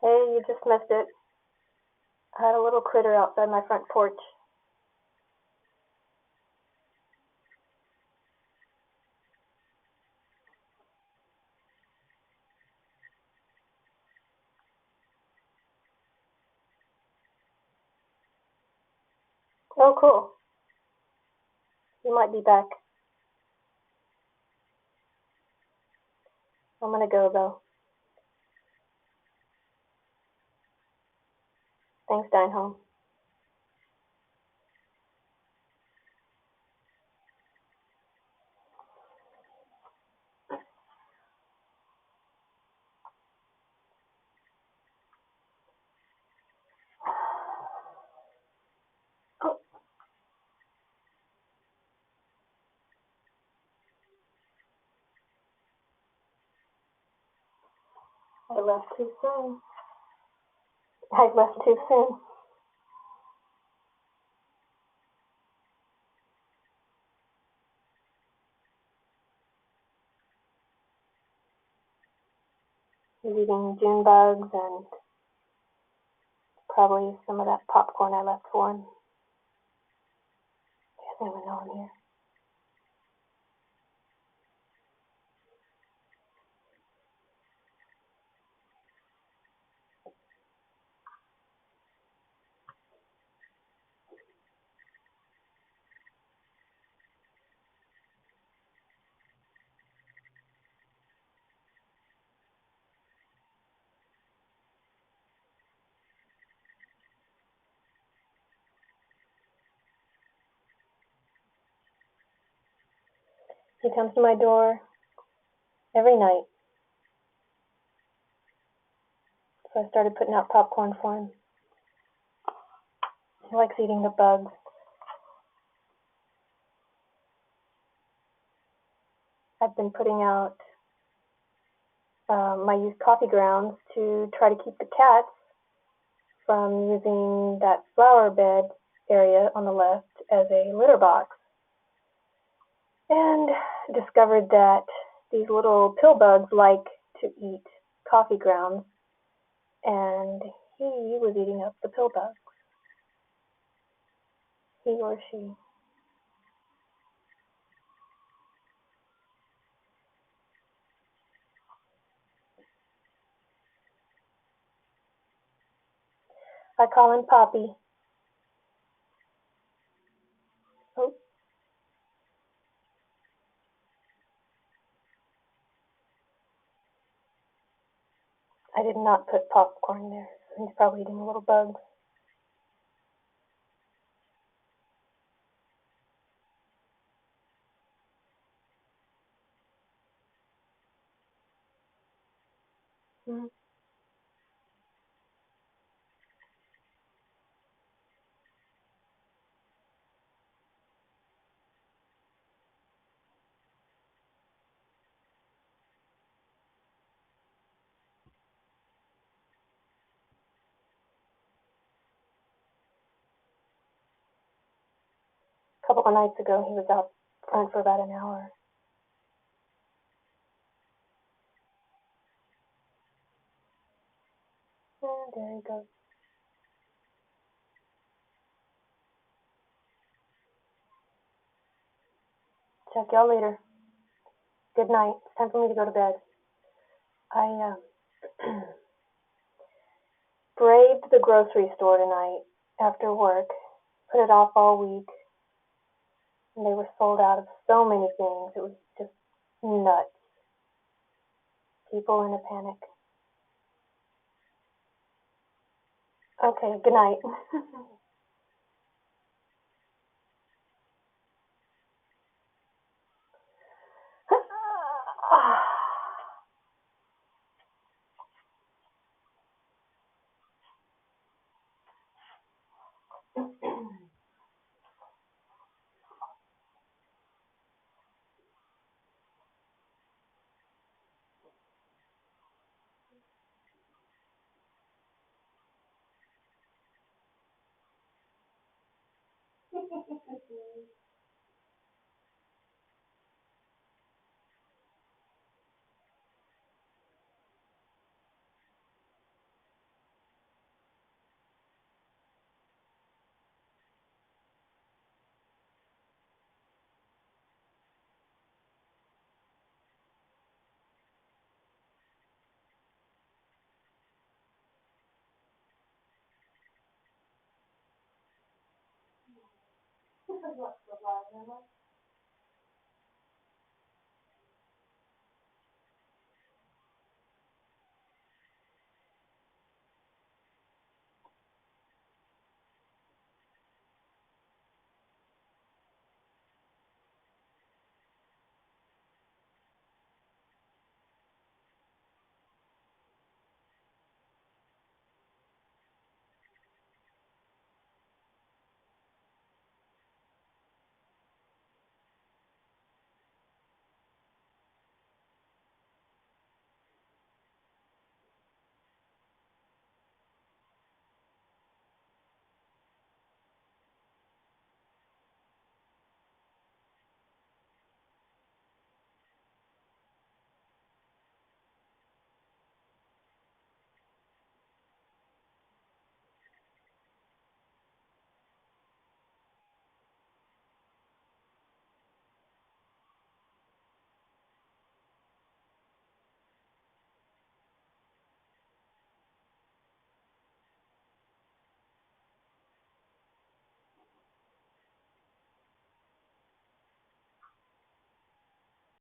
Hey, you just missed it. I had a little critter outside my front porch. Oh, cool. You might be back. I'm gonna go though. Thanks, Dine Home. Oh, I left too soon. I left too soon. He's eating June bugs and probably some of that popcorn I left for him. He doesn't even know I'm here. He comes to my door every night, so I started putting out popcorn for him. He likes eating the bugs. I've been putting out my used coffee grounds to try to keep the cats from using that flower bed area on the left as a litter box, and discovered that these little pill bugs like to eat coffee grounds, and he was eating up the pill bugs. He or she. I call him Poppy. Oh, I did not put popcorn there. He's probably eating little bugs. Mm-hmm. A couple of nights ago, he was out front for about an hour. And there he goes. Check y'all later. Good night. It's time for me to go to bed. I braved the grocery store tonight after work. Put it off all week, and they were sold out of so many things. It was just nuts. People in a panic. Okay, good night.